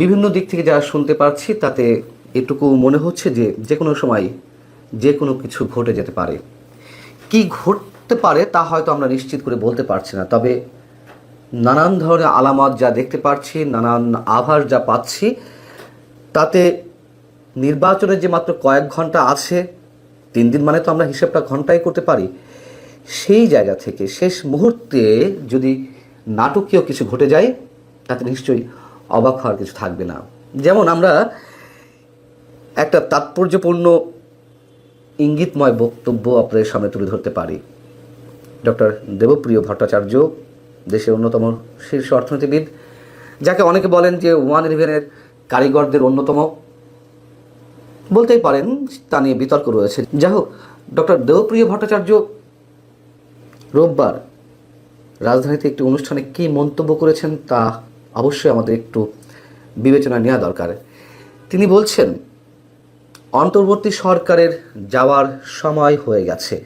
বিভিন্ন দিক থেকে যা শুনতে পারছি তাতে এটুকু মনে হচ্ছে যে যে কোনো সময় যে কোনো কিছু ঘটে যেতে পারে। কি ঘটতে পারে তা হয়তো আমরা নিশ্চিত করে বলতে পারছি না, তবে নানান ধরনের আলামত যা দেখতে পাচ্ছি, নানান আভাস যা পাচ্ছি, তাতে নির্বাচনের যে মাত্র কয়েক ঘন্টা আছে, 3 দিন মানে তো আমরা হিসেবটা ঘন্টায় করতে পারি, সেই জায়গা থেকে শেষ মুহূর্তে যদি নাটকীয় কিছু ঘটে যায় তাতে নিশ্চয়ই অবাক হওয়ার কিছু থাকবে না। যেমন আমরা একটা তাৎপর্যপূর্ণ ইঙ্গিতময় বক্তব্য আপনাদের সামনে তুলে ধরতে পারি। ডক্টর দেবপ্রিয় ভট্টাচার্য, দেশের অন্যতম শীর্ষ অর্থনীতিবিদ, যাকে অনেকে বলেন যে 111-এর কারিগরদের অন্যতম, বলতেই পারেন, তা নিয়ে বিতর্ক রয়েছে। যাই হোক, ডক্টর দেবপ্রিয় ভট্টাচার্য রোববার রাজধানীতে একটি অনুষ্ঠানে কী মন্তব্য করেছেন তা অবশ্যই আমাদের একটু বিবেচনা নেওয়া দরকার। তিনি বলছেন, অন্তর্বর্তী সরকারের যাওয়ার সময় হয়ে গেছে।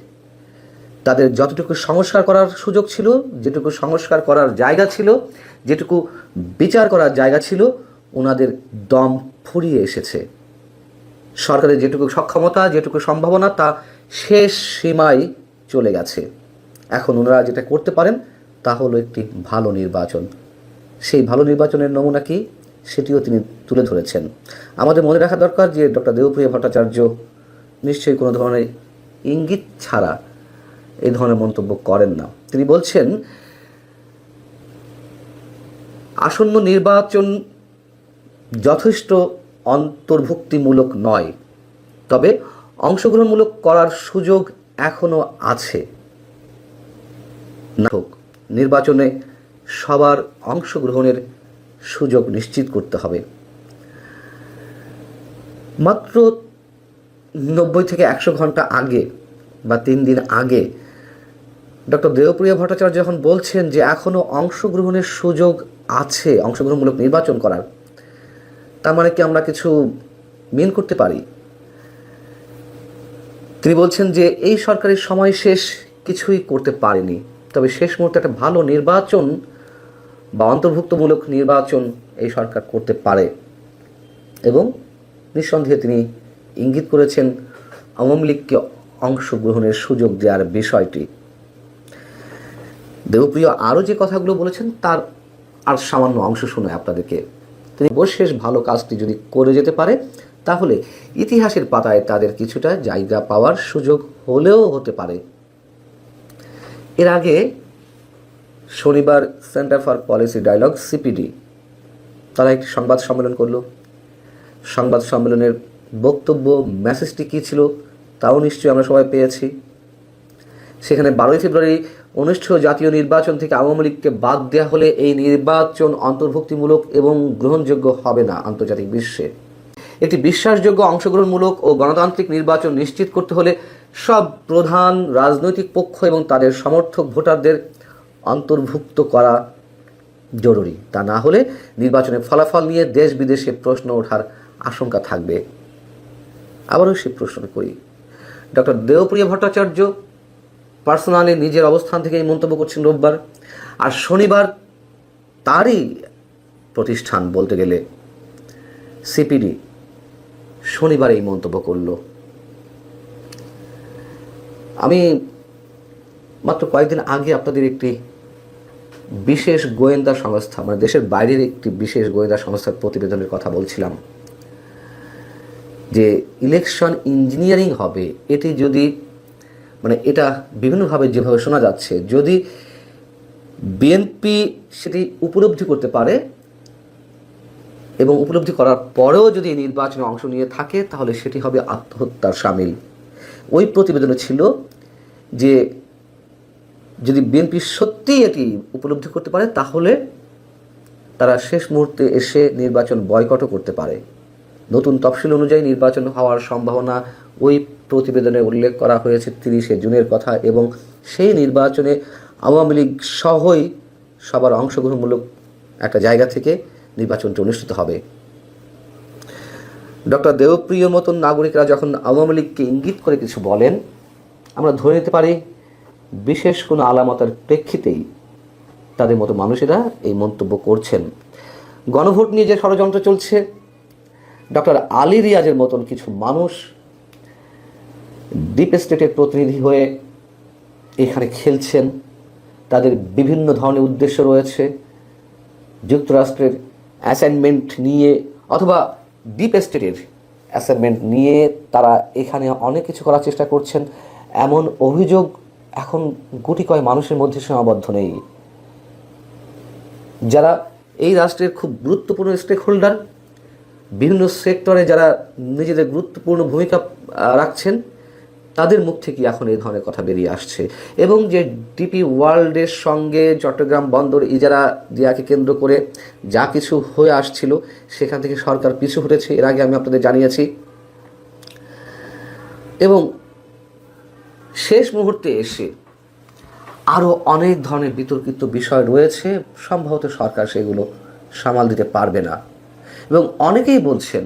তাদের যতটুকু সংস্কার করার সুযোগ ছিল, যেটুকু সংস্কার করার জায়গা ছিল, যেটুকু বিচার করার জায়গা ছিল, ওনাদের দম ফুরিয়ে এসেছে। সরকারের যেটুকু সক্ষমতা, যেটুকু সম্ভাবনা, তা শেষ সীমায় চলে গেছে। এখন ওনারা যেটা করতে পারেন তা হলো একটি ভালো নির্বাচন। সেই ভালো নির্বাচনের নমুনা কি, সেটিও তিনি তুলে ধরেছেন। আমাদের মনে রাখা দরকার যে ডক্টর দেবপ্রিয় ভট্টাচার্য নিশ্চয়ই কোনো ধরনের ইঙ্গিত ছাড়া এই ধরনের মন্তব্য করেন না। তিনি বলছেন, আসন্ন নির্বাচন যথেষ্ট অন্তর্ভুক্তিমূলক নয়, তবে অংশগ্রহণমূলক করার সুযোগ এখনও আছে। নির্বাচনে সবার অংশগ্রহণের সুযোগ নিশ্চিত করতে হবে। মাত্র 90 থেকে 100 ঘন্টা আগে বা 3 দিন আগে ডক্টর দেবপ্রিয় ভট্টাচার্য যখন বলছেন যে এখনও অংশগ্রহণের সুযোগ আছে অংশগ্রহণমূলক নির্বাচন করার, তার মানে কি আমরা কিছু মিন করতে পারি? তিনি বলছেন যে এই সরকারের সময় শেষ কিছুই করতে পারেনি, তবে শেষ মুহূর্তে একটা ভালো নির্বাচন বা অন্তর্ভুক্তমূলক নির্বাচন এই সরকার করতে পারে। এবং নিঃসন্দেহে তিনি ইঙ্গিত করেছেন আওয়ামী লীগকে অংশগ্রহণের সুযোগ দেওয়ার বিষয়টি। দেবপ্রিয় আরও যে কথাগুলো বলেছেন তার আর সামান্য অংশ শোনায় আপনাদেরকে। তিনি শেষ ভালো কাজটি যদি করে যেতে পারে তাহলে ইতিহাসের পাতায় তাদের কিছুটা জায়গা পাওয়ার সুযোগ হলেও হতে পারে। এর আগে শনিবার centre for policy dialogue CPD তারা একটি সংবাদ সম্মেলন করল। সংবাদ সম্মেলনের বক্তব্য, মেসেজটি কী ছিল তাও নিশ্চয়ই আমরা সবাই পেয়েছি। সেখানে 12 ফেব্রুয়ারি অনুষ্ঠেয় জাতীয় নির্বাচন থেকে আওয়ামী লীগকে বাদ দেওয়া হলে এই নির্বাচন অন্তর্ভুক্তিমূলক এবং গ্রহণযোগ্য হবে না আন্তর্জাতিক বিশ্বে। একটি বিশ্বাসযোগ্য, অংশগ্রহণমূলক ও গণতান্ত্রিক নির্বাচন নিশ্চিত করতে হলে সব প্রধান রাজনৈতিক পক্ষ এবং তাদের সমর্থক ভোটারদের অন্তর্ভুক্ত করা জরুরি। তা না হলে নির্বাচনের ফলাফল নিয়ে দেশ বিদেশে প্রশ্ন ওঠার আশঙ্কা থাকবে। আবারও সে প্রশ্ন করি, ডক্টর দেবপ্রিয় ভট্টাচার্য পার্সোনালি নিজের অবস্থান থেকে এই মন্তব্য করছেন রোববার, আর শনিবার তারই প্রতিষ্ঠান বলতে গেলে সিপিডি শনিবার এই মন্তব্য করল। আমি মাত্র কয়েকদিন আগে আপনাদের একটি বিশেষ গোয়েন্দা সংস্থা, মানে দেশের বাইরের একটি বিশেষ গোয়েন্দা সংস্থার প্রতিবেদনের কথা বলছিলাম যে ইলেকশন ইঞ্জিনিয়ারিং হবে। এটি যদি, মানে এটা বিভিন্নভাবে যেভাবে শোনা যাচ্ছে, যদি বিএনপি সেটি উপলব্ধি করতে পারে এবং উপলব্ধি করার পরেও যদি এই নির্বাচনে অংশ নিয়ে থাকে তাহলে সেটি হবে আত্মহত্যার শামিল। ওই প্রতিবেদনে ছিল যে যদি বিএনপি সত্যিই এটি উপলব্ধি করতে পারে তাহলে তারা শেষ মুহূর্তে এসে নির্বাচন বয়কটও করতে পারে। নতুন তফসিল অনুযায়ী নির্বাচন হওয়ার সম্ভাবনা ওই প্রতিবেদনে উল্লেখ করা হয়েছে 30শে জুনের কথা, এবং সেই নির্বাচনে আওয়ামী লীগ সহই সবার অংশগ্রহণমূলক একটা জায়গা থেকে নির্বাচনটি অনুষ্ঠিত হবে। ডক্টর দেবপ্রিয় মতন নাগরিকরা যখন আওয়ামী লীগকে ইঙ্গিত করে কিছু বলেন, আমরা ধরে নিতে পারি বিশেষ কোনো আলামতের প্রেক্ষিতেই তাদের মতো মানুষেরা এই মন্তব্য করছেন। গণভোট নিয়ে যে ষড়যন্ত্র চলছে, ডক্টর আলী রিয়াজের মতন কিছু মানুষ ডিপ স্টেটের প্রতিনিধি হয়ে এখানে খেলছেন। তাদের বিভিন্ন ধরনের উদ্দেশ্য রয়েছে। যুক্তরাষ্ট্রের অ্যাসাইনমেন্ট নিয়ে অথবা ডিপ স্টেটের অ্যাসাইনমেন্ট নিয়ে তারা এখানে অনেক কিছু করার চেষ্টা করছেন, এমন অভিযোগ এখন গুটি কয় মানুষের মধ্যে সীমাবদ্ধ নেই। যারা এই রাষ্ট্রের খুব গুরুত্বপূর্ণ স্টেক হোল্ডার, বিভিন্ন সেক্টরে যারা নিজেদের গুরুত্বপূর্ণ ভূমিকা রাখছেন, তাদের মুখ থেকে এখন এই ধরনের কথা বেরিয়ে আসছে। এবং যে ডিপি ওয়ার্ল্ডের সঙ্গে চট্টগ্রাম বন্দর ইজারা দেওয়াকে কেন্দ্র করে যা কিছু হয়ে আসছিল, সেখান থেকে সরকার পিছু হটেছে, এর আগে আমি আপনাদের জানিয়েছি। এবং শেষ মুহূর্তে এসে আরও অনেক ধরনের বিতর্কিত বিষয় রয়েছে, সম্ভবত সরকার সেগুলো সামাল দিতে পারবে না। এবং অনেকেই বলছেন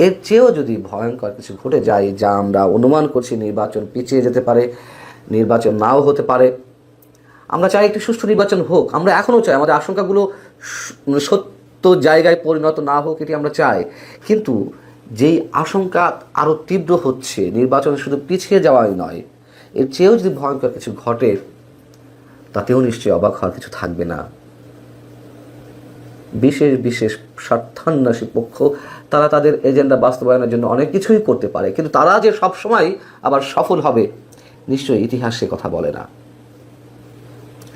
এর চেয়েও যদি ভয়ঙ্কর কিছু ঘটে যায়, যা আমরা অনুমান করছি, নির্বাচন পিছিয়ে যেতে পারে, নির্বাচন নাও হতে পারে। আমরা চাই একটি সুষ্ঠু নির্বাচন হোক, আমরা এখনও চাই, আমাদের আশঙ্কাগুলো সত্য জায়গায় পরিণত না হোক, এটি আমরা চাই। কিন্তু যেই আশঙ্কা আরও তীব্র হচ্ছে, নির্বাচন শুধু পিছিয়ে যাওয়াই নয়, এর চেয়েও যদি ভয়ঙ্কর কিছু ঘটে, তাতেও নিশ্চয়ই অবাক হওয়ার কিছু থাকবে না। বিশেষ বিশেষ স্বার্থান্বেষী পক্ষ তারা তাদের এজেন্ডা বাস্তবায়নের জন্য অনেক কিছুই করতে পারে, কিন্তু তারা যে সবসময় আবার সফল হবে, নিশ্চয়ই ইতিহাস সে কথা বলে না।